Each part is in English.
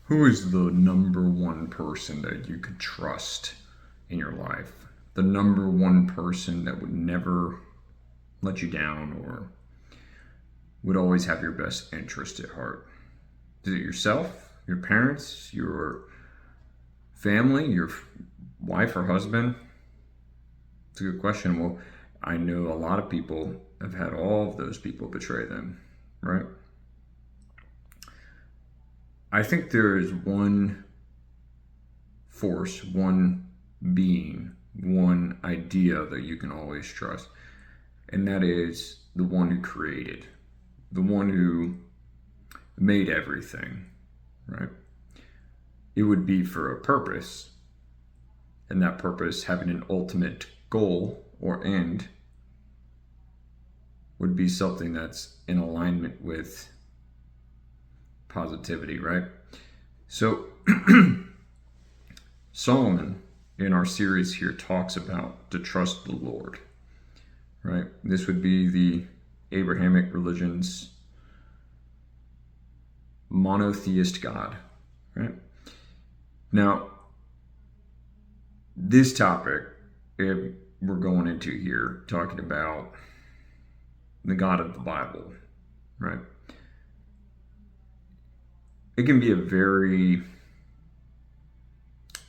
Who is the number one person that you could trust in your life? The number one person that would never let you down or would always have your best interest at heart? Is it yourself, your parents, your family, your wife or husband? It's a good question. Well, I know a lot of people have had all of those people betray them, right? I think there is one force, one being, one idea that you can always trust, and that is the one who created, the one who made everything, right? It would be for a purpose, and that purpose having an ultimate goal or end would be something that's in alignment with positivity, right? So Solomon in our series here talks about to trust the Lord, right? This would be the Abrahamic religion's monotheist God, right? Now, this topic we're going into here, talking about the God of the Bible, right? It can be a very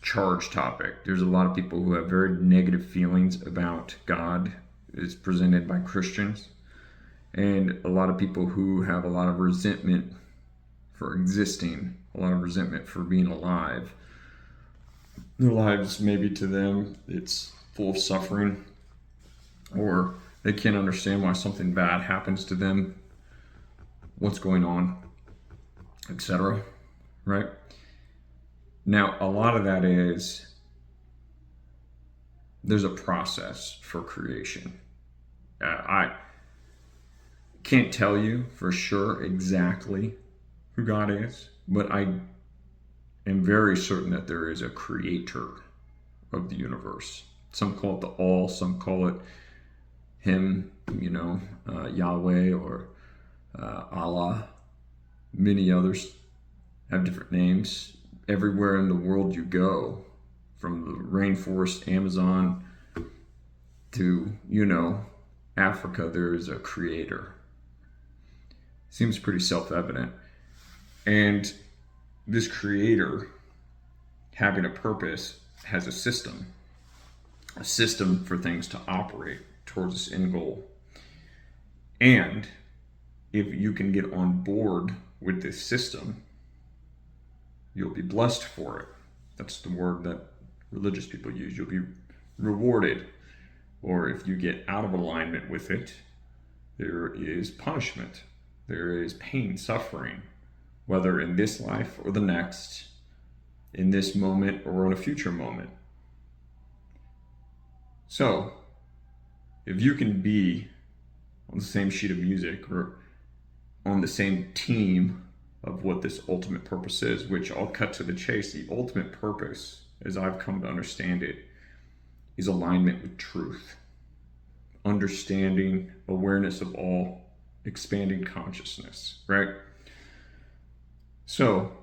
charged topic. There's a lot of people who have very negative feelings about God. It's presented by Christians, and a lot of people who have a lot of resentment for existing, a lot of resentment for being alive. Their lives, maybe to them, it's full of suffering, or they can't understand why something bad happens to them, what's going on, etc. Right? Now, a lot of that is there's a process for creation. I can't tell you for sure exactly who God is, but I am very certain that there is a creator of the universe. Some call it the all, some call it him, Yahweh or Allah. Many others have different names. Everywhere in the world you go, from the rainforest, Amazon, to, Africa, there is a creator. Seems pretty self-evident. And this creator, having a purpose, has a system for things to operate towards this end goal. And if you can get on board with this system, you'll be blessed for it. That's the word that religious people use. You'll be rewarded. Or if you get out of alignment with it, there is punishment. There is pain, suffering, whether in this life or the next, in this moment or in a future moment. So, if you can be on the same sheet of music or on the same team of what this ultimate purpose is, which I'll cut to the chase, the ultimate purpose, as I've come to understand it, is alignment with truth, understanding, awareness of all, expanding consciousness, right? So,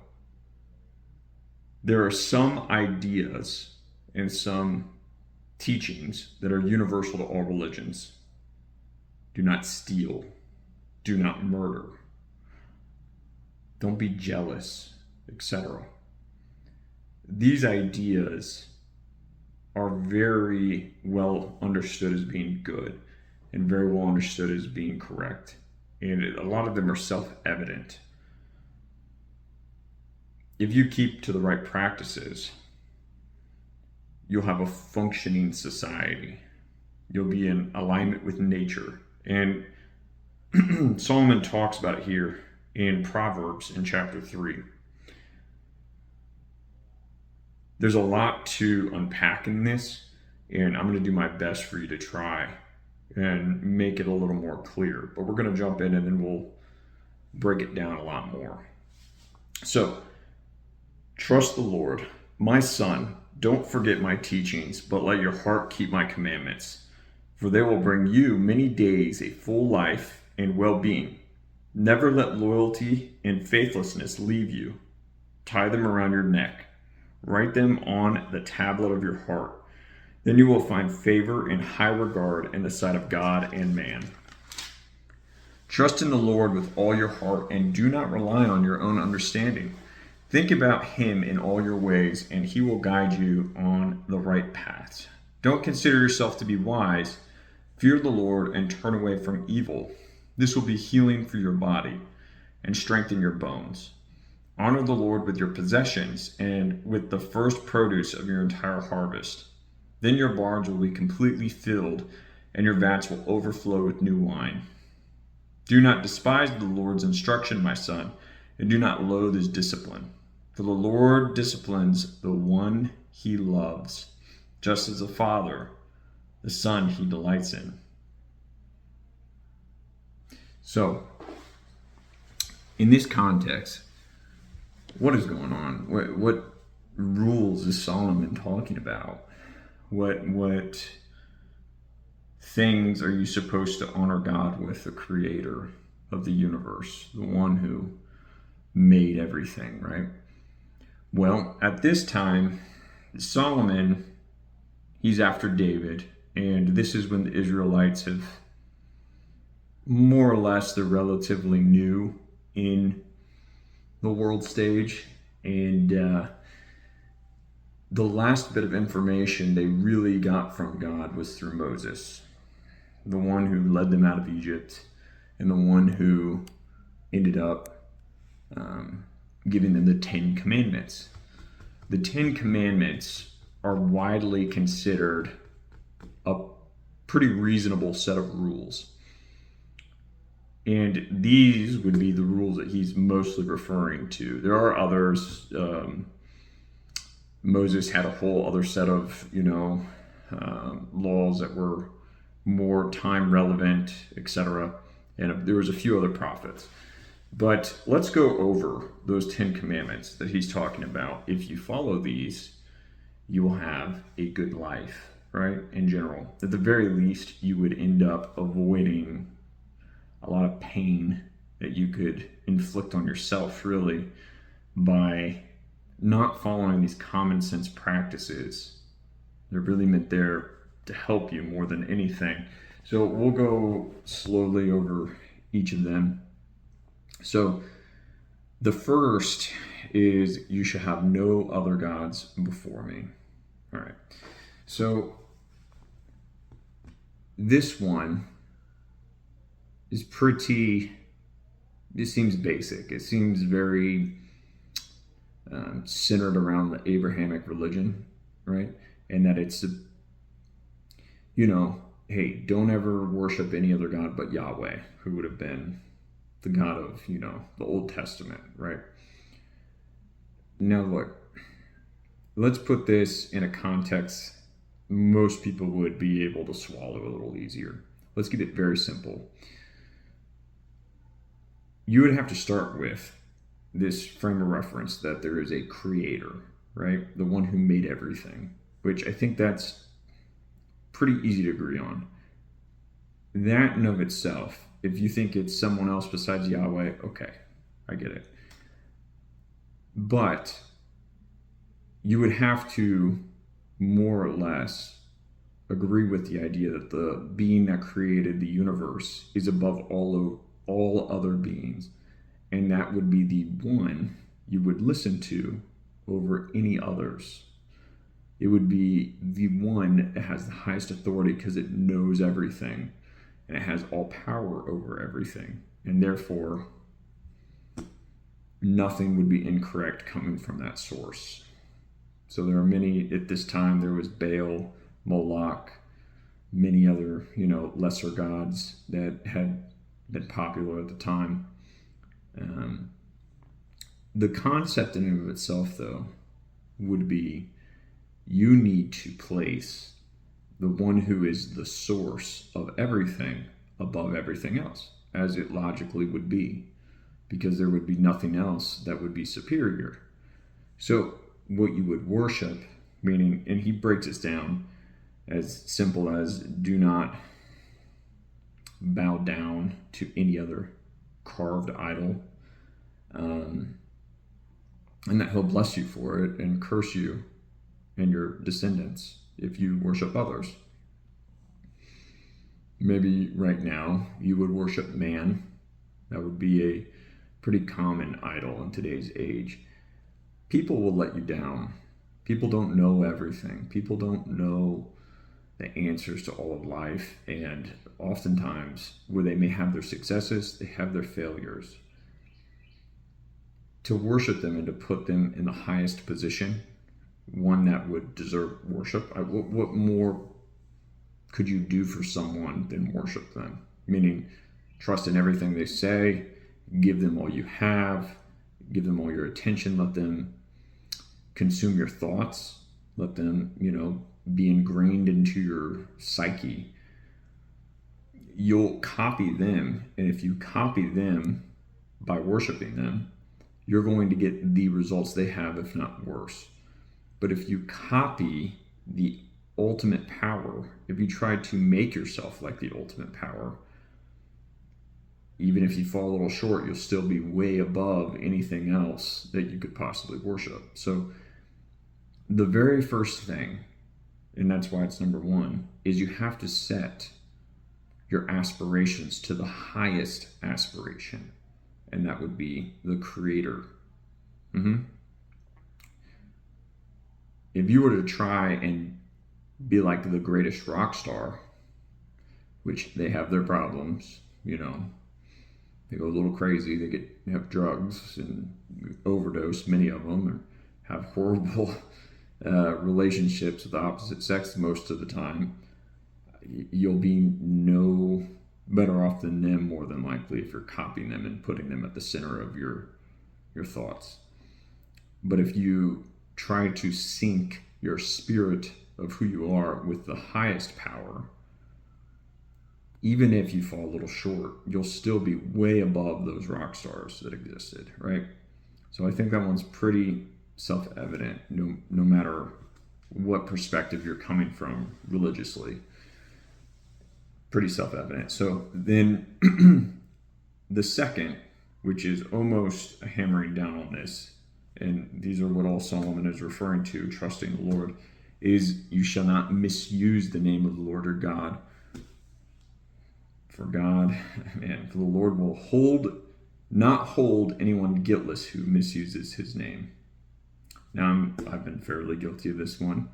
there are some ideas and some teachings that are universal to all religions. Do not steal. Do not murder. Don't be jealous, etc. These ideas are very well understood as being good and very well understood as being correct. And a lot of them are self-evident. If you keep to the right practices, you'll have a functioning society. You'll be in alignment with nature. And Solomon talks about it here in Proverbs in chapter 3. There's a lot to unpack in this, and I'm going to do my best for you to try and make it a little more clear. But we're going to jump in and then we'll break it down a lot more. So, trust the Lord. My son, don't forget my teachings, but let your heart keep my commandments. For they will bring you many days, a full life, and well-being. Never let loyalty and faithlessness leave you. tie them around your neck, write them on the tablet of your heart. Then you will find favor and high regard in the sight of God and man. Trust in the Lord with all your heart and do not rely on your own understanding. Think about him in all your ways, and he will guide you on the right paths. Don't consider yourself to be wise. Fear the Lord and turn away from evil. This will be healing for your body and strengthen your bones. Honor the Lord with your possessions and with the first produce of your entire harvest. Then your barns will be completely filled, and your vats will overflow with new wine. Do not despise the Lord's instruction, my son, and do not loathe his discipline. For the Lord disciplines the one he loves, just as a father, the son he delights in. So, in this context, what is going on? What rules is Solomon talking about? What things are you supposed to honor God with, the creator of the universe, the one who made everything, right? Well, at this time, Solomon, he's after David, and this is when the Israelites have more or less, they're relatively new in the world stage, and the last bit of information they really got from God was through Moses, the one who led them out of Egypt and the one who ended up giving them the 10 Commandments. The 10 Commandments are widely considered a pretty reasonable set of rules. And these would be the rules that he's mostly referring to. There are others. Moses had a whole other set of, laws that were more time relevant, etc. And there was a few other prophets. But let's go over those 10 commandments that he's talking about. If you follow these, you will have a good life, right? In general. At the very least, you would end up avoiding a lot of pain that you could inflict on yourself, really, by not following these common sense practices. They're really meant there to help you more than anything. So we'll go slowly over each of them. So the first is you should have no other gods before me. All right. So this one is it seems basic. It seems very centered around the Abrahamic religion, right? And that it's, hey, don't ever worship any other God but Yahweh, who would have been the God of, the Old Testament, right? Now look, let's put this in a context most people would be able to swallow a little easier. Let's keep it very simple. You would have to start with this frame of reference that there is a creator, right? The one who made everything, which I think that's pretty easy to agree on. That in of itself, if you think it's someone else besides Yahweh, okay, I get it. But you would have to more or less agree with the idea that the being that created the universe is above all other beings, and that would be the one you would listen to over any others. It would be the one that has the highest authority because it knows everything and it has all power over everything, and therefore nothing would be incorrect coming from that source. So there are many, at this time there was Baal, Moloch, many other, lesser gods that had been popular at the time. The concept in and of itself, though, would be you need to place the one who is the source of everything above everything else, as it logically would be, because there would be nothing else that would be superior. So what you would worship, meaning, and he breaks it down as simple as do not bow down to any other carved idol. and that he'll bless you for it and curse you and your descendants if you worship others. Maybe right now you would worship man. That would be a pretty common idol in today's age. People will let you down. People don't know everything. People don't know the answers to all of life. And oftentimes, where they may have their successes, they have their failures. To worship them and to put them in the highest position, one that would deserve worship, what more could you do for someone than worship them? Meaning, trust in everything they say, give them all you have, give them all your attention, let them consume your thoughts, let them, be ingrained into your psyche. You'll copy them, and if you copy them by worshiping them, you're going to get the results they have, if not worse. But if you copy the ultimate power, if you try to make yourself like the ultimate power, even if you fall a little short, you'll still be way above anything else that you could possibly worship. So the very first thing, and that's why it's number one, is you have to set your aspirations to the highest aspiration, and that would be the Creator. If you were to try and be like the greatest rock star, which they have their problems, they go a little crazy, they have drugs and overdose, many of them, or have horrible relationships with the opposite sex most of the time, you'll be no better off than them, more than likely, if you're copying them and putting them at the center of your thoughts. But if you try to sync your spirit of who you are with the highest power, even if you fall a little short, you'll still be way above those rock stars that existed, right? So I think that one's pretty self-evident, no matter what perspective you're coming from religiously. Pretty self-evident. So then the second, which is almost a hammering down on this, and these are what all Solomon is referring to, trusting the Lord, is you shall not misuse the name of the Lord your God. For the Lord will not hold anyone guiltless who misuses his name. Now, I've been fairly guilty of this one.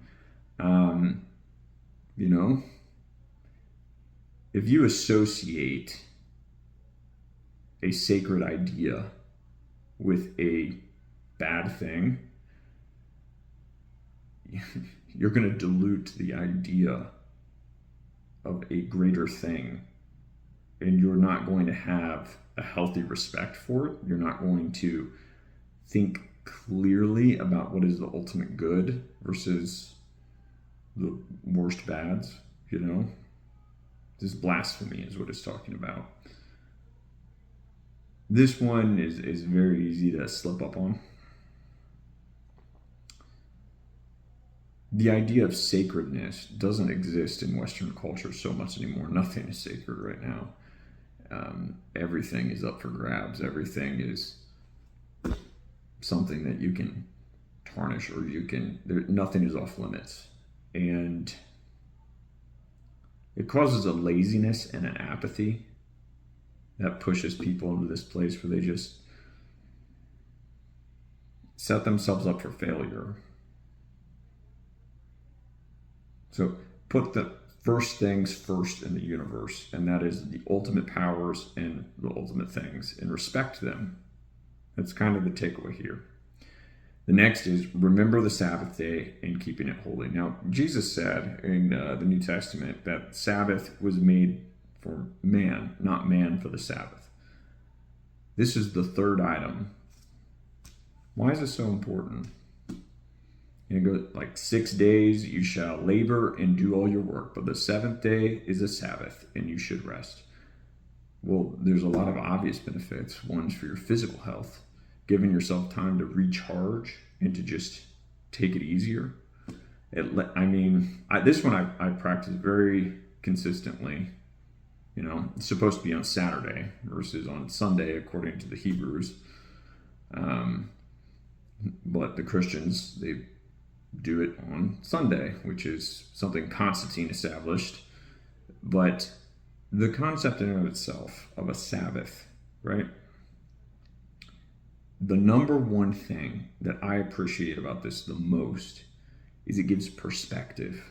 If you associate a sacred idea with a bad thing, you're going to dilute the idea of a greater thing, and you're not going to have a healthy respect for it. You're not going to think clearly about what is the ultimate good versus the worst bads. This blasphemy is what it's talking about. This one is very easy to slip up on. The idea of sacredness doesn't exist in Western culture so much anymore. Nothing is sacred right now. Everything is up for grabs. Everything is something that you can tarnish, or nothing is off limits. And it causes a laziness and an apathy that pushes people into this place where they just set themselves up for failure. So put the first things first in the universe, and that is the ultimate powers and the ultimate things, and respect them. That's kind of the takeaway here. The next is remember the Sabbath day and keeping it holy. Now, Jesus said in the New Testament that Sabbath was made for man, not man for the Sabbath. This is the third item. Why is this so important? And it goes like 6 days you shall labor and do all your work, but the seventh day is a Sabbath and you should rest. Well, there's a lot of obvious benefits. One's for your physical health, giving yourself time to recharge and to just take it easier. This one I practice very consistently. It's supposed to be on Saturday versus on Sunday, according to the Hebrews. But the Christians, they do it on Sunday, which is something Constantine established. But the concept in and of itself of a Sabbath, right? The number one thing that I appreciate about this the most is it gives perspective,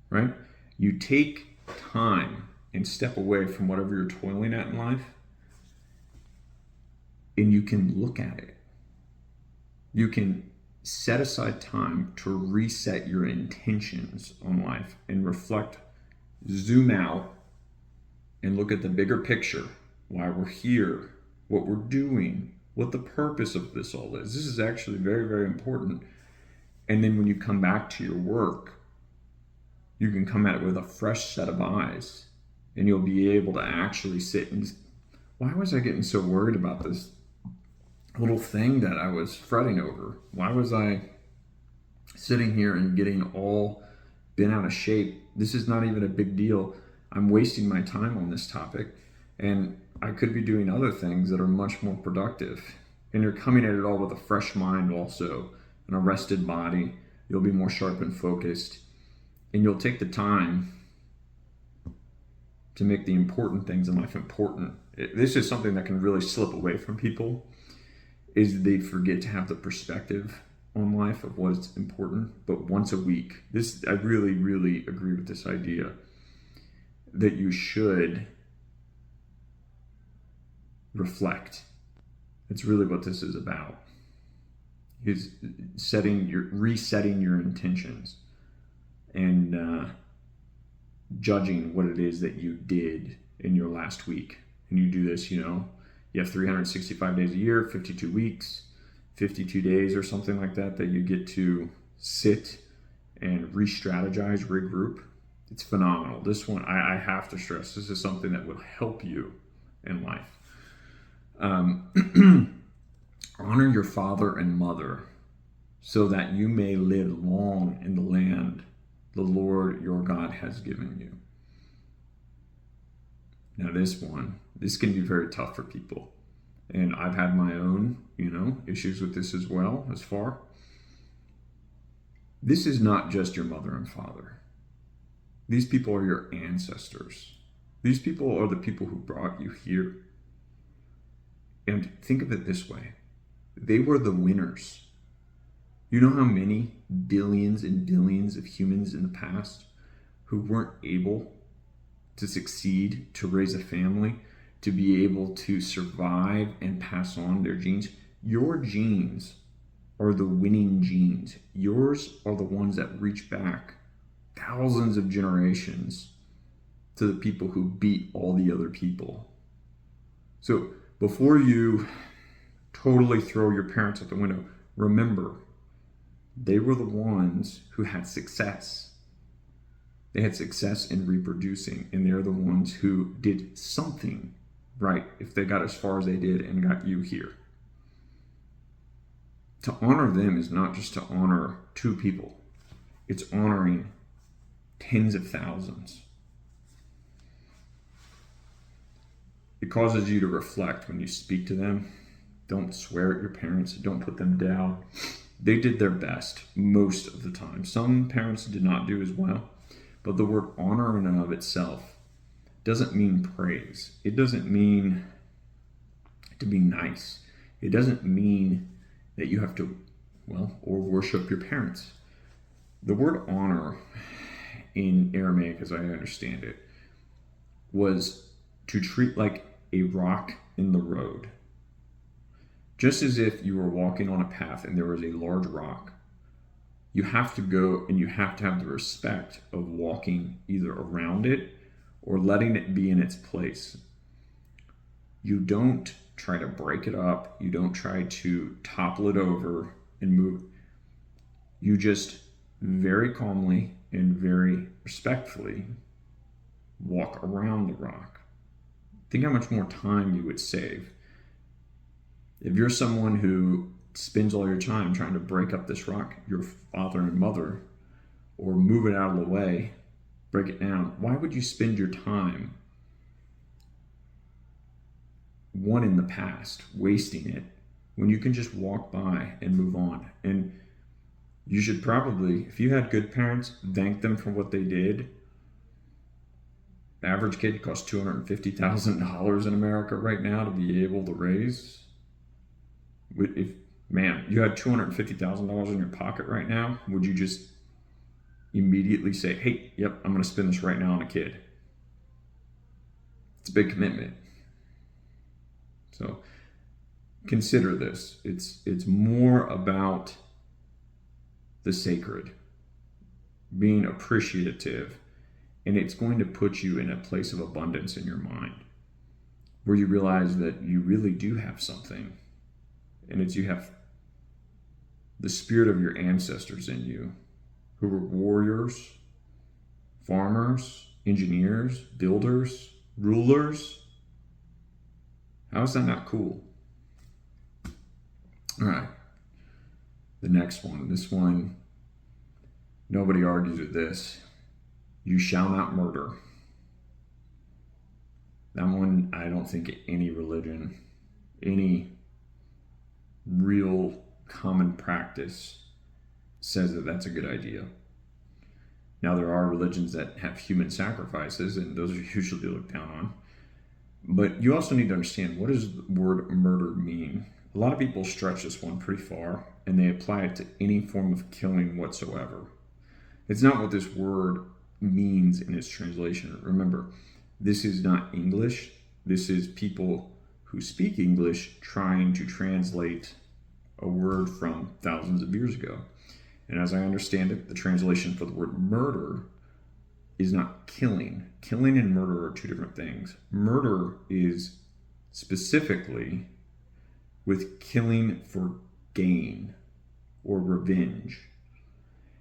right? You take time and step away from whatever you're toiling at in life, and you can look at it. You can set aside time to reset your intentions on life and reflect, zoom out, and look at the bigger picture, why we're here, what we're doing, what the purpose of this all is. This is actually very, very important. And then when you come back to your work, you can come at it with a fresh set of eyes, and you'll be able to actually sit and, why was I getting so worried about this little thing that I was fretting over? Why was I sitting here and getting all bent out of shape? This is not even a big deal. I'm wasting my time on this topic, and I could be doing other things that are much more productive. And you're coming at it all with a fresh mind also, an arrested body. You'll be more sharp and focused, and you'll take the time to make the important things in life important. This is something that can really slip away from people, is they forget to have the perspective on life of what is important. But once a week, I really, really agree with this idea that you should reflect. It's really what this is about. Is resetting your intentions and judging what it is that you did in your last week. And you do this, you have 365 days a year, 52 weeks, 52 days or something like that you get to sit and re-strategize, regroup. It's phenomenal. This one, I have to stress, this is something that will help you in life. Honor your father and mother so that you may live long in the land the Lord your God has given you. Now this can be very tough for people. And I've had my own, issues with this as well, as far. This is not just your mother and father. These people are your ancestors. These people are the people who brought you here. And think of it this way. They were the winners. You know how many billions and billions of humans in the past who weren't able to succeed, to raise a family, to be able to survive and pass on their genes? Your genes are the winning genes. Yours are the ones that reach back thousands of generations to the people who beat all the other people. So before you totally throw your parents out the window, remember, they were the ones who had success. They had success in reproducing, and they're the ones who did something right if they got as far as they did and got you here. To honor them is not just to honor two people. It's honoring tens of thousands. It causes you to reflect when you speak to them. Don't swear at your parents. Don't put them down. They did their best most of the time. Some parents did not do as well. But the word honor in and of itself doesn't mean praise. It doesn't mean to be nice. It doesn't mean that you have to, or worship your parents. The word honor in Aramaic, as I understand it, was to treat like a rock in the road. Just as if you were walking on a path and there was a large rock, you have to go and you have to have the respect of walking either around it or letting it be in its place. You don't try to break it up. You don't try to topple it over and move. You just very calmly and very respectfully walk around the rock. Think how much more time you would save. If you're someone who spends all your time trying to break up this rock, your father and mother, or move it out of the way, break it down, why would you spend your time, one, in the past, wasting it, when you can just walk by and move on. And you should probably, if you had good parents, thank them for what they did. The average kid costs $250,000 in America right now to be able to raise. If, man, you had $250,000 in your pocket right now, would you just immediately say, hey, yep, I'm going to spend this right now on a kid? It's a big commitment. So consider this. It's more about the sacred, being appreciative, and it's going to put you in a place of abundance in your mind where you realize that you really do have something, and it's you have the spirit of your ancestors in you who were warriors, farmers, engineers, builders, rulers. How is that not cool? All right. The next one. This one, nobody argues with this. You shall not murder. That one, I don't think any religion, any real common practice says that that's a good idea. Now, there are religions that have human sacrifices, and those are usually looked down on. But you also need to understand, what does the word murder mean? A lot of people stretch this one pretty far, and they apply it to any form of killing whatsoever. It's not what this word means in its translation. Remember, this is not English. This is people who speak English trying to translate a word from thousands of years ago. And as I understand it, the translation for the word murder is not killing. Killing and murder are two different things. Murder is specifically with killing for gain or revenge.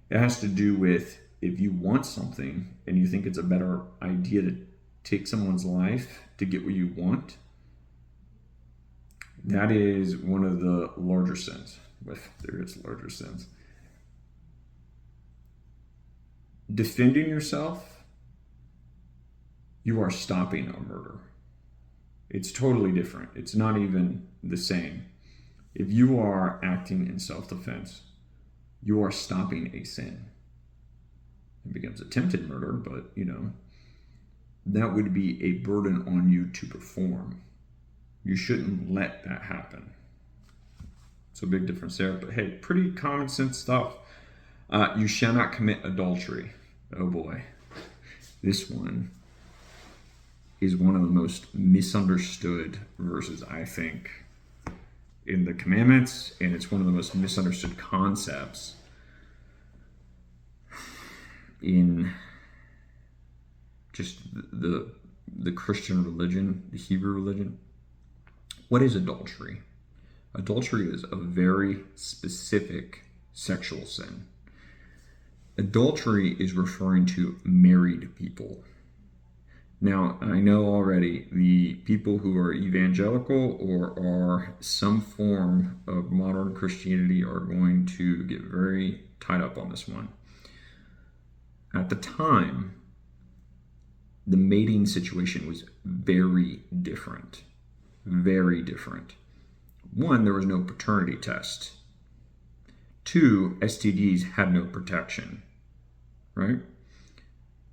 It has to do with, if you want something and you think it's a better idea to take someone's life to get what you want, that is one of the larger sins. If there is larger sins. Defending yourself, you are stopping a murder. It's totally different. It's not even the same. If you are acting in self-defense, you are stopping a sin. It becomes attempted murder, but that would be a burden on you to perform. You shouldn't let that happen. It's a big difference there, but hey, pretty common sense stuff. You shall not commit adultery. Oh boy. This one is one of the most misunderstood verses, I think, in the commandments, and it's one of the most misunderstood concepts in just the Christian religion, the Hebrew religion. What is adultery? Adultery is a very specific sexual sin. Adultery is referring to married people. Now, I know already the people who are evangelical or are some form of modern Christianity are going to get very tied up on this one. At the time, the mating situation was very different. Very different. One, there was no paternity test. Two, STDs had no protection, right?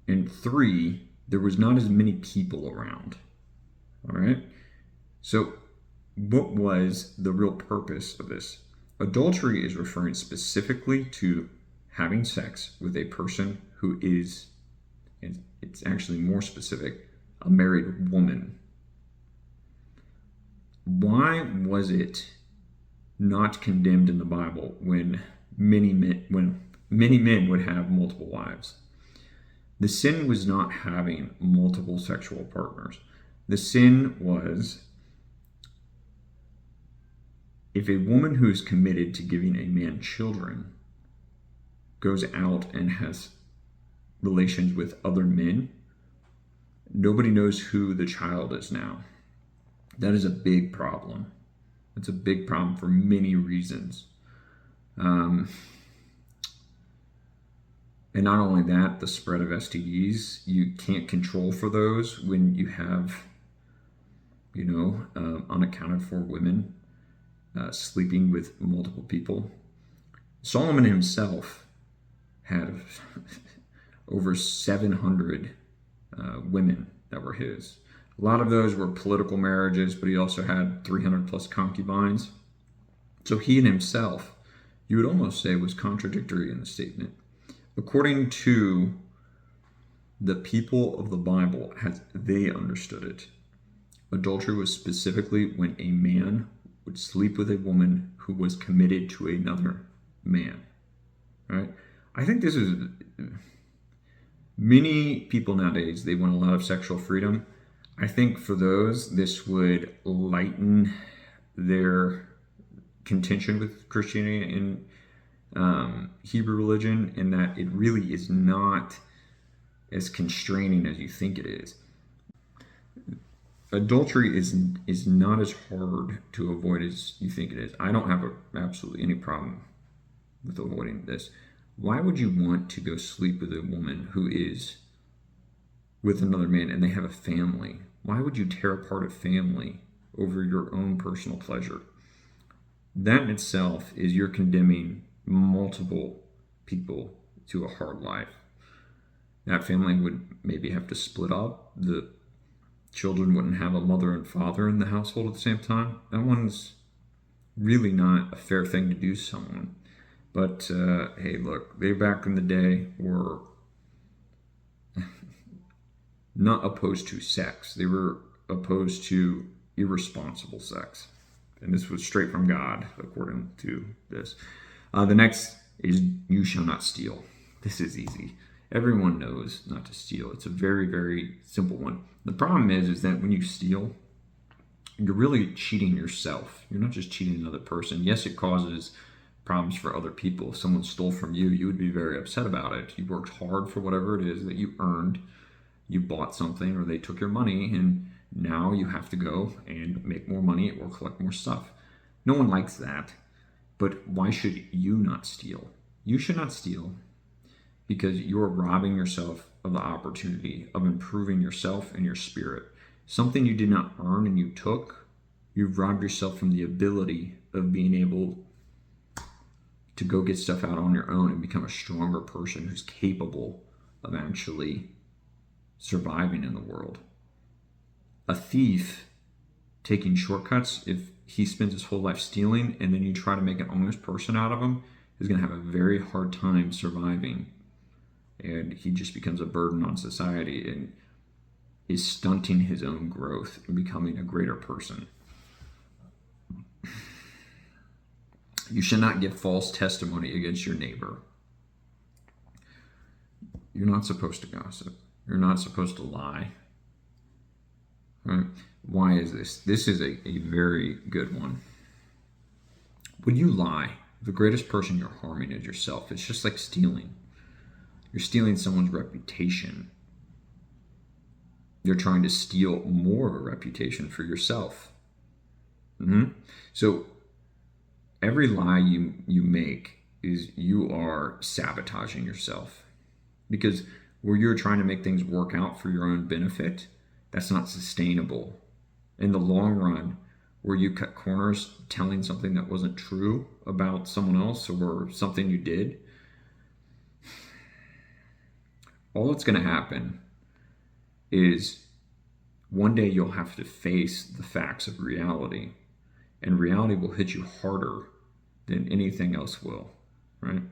And three, there was not as many people around, all right? So what was the real purpose of this? Adultery is referring specifically to having sex with a person who is, and it's actually more specific, a married woman. Why was it not condemned in the Bible when many men would have multiple wives? The sin was not having multiple sexual partners. The sin was if a woman who is committed to giving a man children goes out and has relations with other men, nobody knows who the child is now. That is a big problem. It's a big problem for many reasons. And not only that, the spread of STDs, you can't control for those when you have, unaccounted for women. sleeping with multiple people. Solomon himself had over 700 women that were his. A lot of those were political marriages, but he also had 300 plus concubines. So he in himself, you would almost say, was contradictory in the statement. According to the people of the Bible, as they understood it, adultery was specifically when a man would sleep with a woman who was committed to another man. Right? I think this is, many people nowadays, they want a lot of sexual freedom. I think for those, this would lighten their contention with Christianity and Hebrew religion, in that it really is not as constraining as you think it is. Adultery is not as hard to avoid as you think it is. I don't have absolutely any problem with avoiding this. Why would you want to go sleep with a woman who is with another man and they have a family? Why would you tear apart a family over your own personal pleasure? That in itself is you're condemning multiple people to a hard life. That family would maybe have to split up. The children wouldn't have a mother and father in the household at the same time. That one's really not a fair thing to do to someone. But hey, look, they back in the day were not opposed to sex. They were opposed to irresponsible sex. And this was straight from God, according to this. The next is, you shall not steal. This is easy. Everyone knows not to steal. It's a very, very simple one. The problem is that when you steal, you're really cheating yourself. You're not just cheating another person. Yes, it causes problems for other people. If someone stole from you, you would be very upset about it. You worked hard for whatever it is that you earned. You bought something, or they took your money, and now you have to go and make more money or collect more stuff. No one likes that. But why should you not steal? You should not steal because you're robbing yourself of the opportunity of improving yourself and your spirit. Something you did not earn and you took, you've robbed yourself from the ability of being able to go get stuff out on your own and become a stronger person who's capable of actually surviving in the world. A thief taking shortcuts, if he spends his whole life stealing and then you try to make an honest person out of him, is going to have a very hard time surviving. And he just becomes a burden on society and is stunting his own growth and becoming a greater person. You should not give false testimony against your neighbor. You're not supposed to gossip. You're not supposed to lie. Right? Why is this? This is a very good one. When you lie, the greatest person you're harming is yourself. It's just like stealing. You're stealing someone's reputation. You're trying to steal more of a reputation for yourself. So every lie you make is you are sabotaging yourself. Because where you're trying to make things work out for your own benefit, that's not sustainable. In the long run, where you cut corners telling something that wasn't true about someone else or something you did, all that's going to happen is one day you'll have to face the facts of reality, and reality will hit you harder than anything else will, right?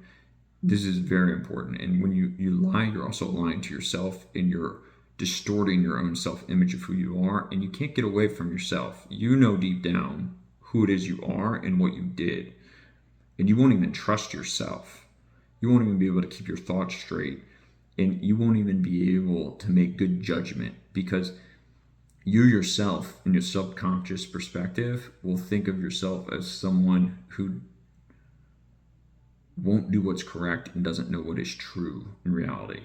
This is very important. And when you lie, you're also lying to yourself, and you're distorting your own self-image of who you are, and you can't get away from yourself. You know deep down who it is you are and what you did, and you won't even trust yourself. You won't even be able to keep your thoughts straight, and you won't even be able to make good judgment, because you yourself, in your subconscious perspective, will think of yourself as someone who won't do what's correct and doesn't know what is true in reality.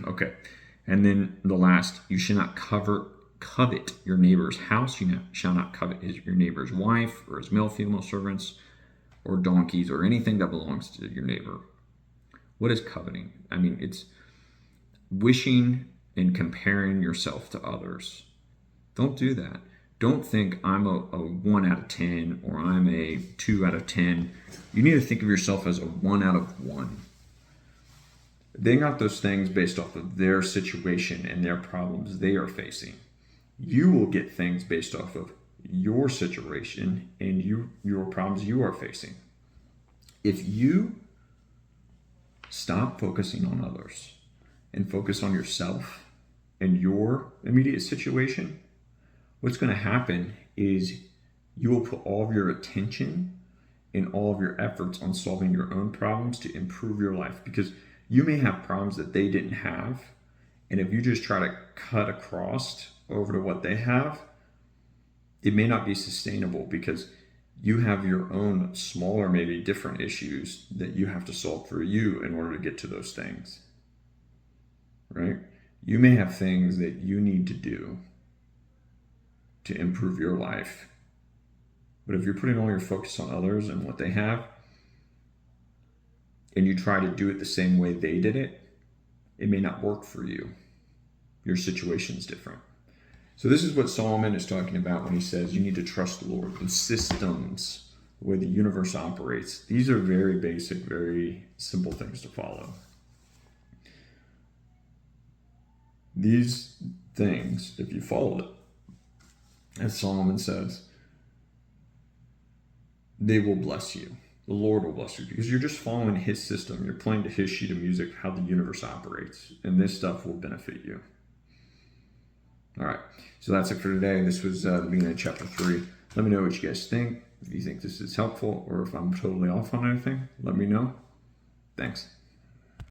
Okay. And then the last, you should not covet your neighbor's house. You shall not covet your neighbor's wife or his male, female servants or donkeys or anything that belongs to your neighbor. What is coveting? I mean, it's wishing and comparing yourself to others. Don't do that. Don't think I'm a 1 out of 10 or I'm a 2 out of 10. You need to think of yourself as a 1 out of 1. They got those things based off of their situation and their problems they are facing. You will get things based off of your situation and your problems you are facing. If you stop focusing on others and focus on yourself and your immediate situation, what's going to happen is you will put all of your attention and all of your efforts on solving your own problems to improve your life, because you may have problems that they didn't have. And if you just try to cut across over to what they have, it may not be sustainable, because you have your own smaller, maybe different issues that you have to solve for you in order to get to those things, right? You may have things that you need to do to improve your life. But if you're putting all your focus on others and what they have, and you try to do it the same way they did it, it may not work for you. Your situation's different. So this is what Solomon is talking about when he says you need to trust the Lord. The systems, the way the universe operates, these are very basic, very simple things to follow. These things, if you follow it, as Solomon says, they will bless you. The Lord will bless you, because you're just following his system. You're playing to his sheet of music, how the universe operates, and this stuff will benefit you. All right, so that's it for today. This was the beginning of chapter 3. Let me know what you guys think. If you think this is helpful or if I'm totally off on anything, let me know. Thanks.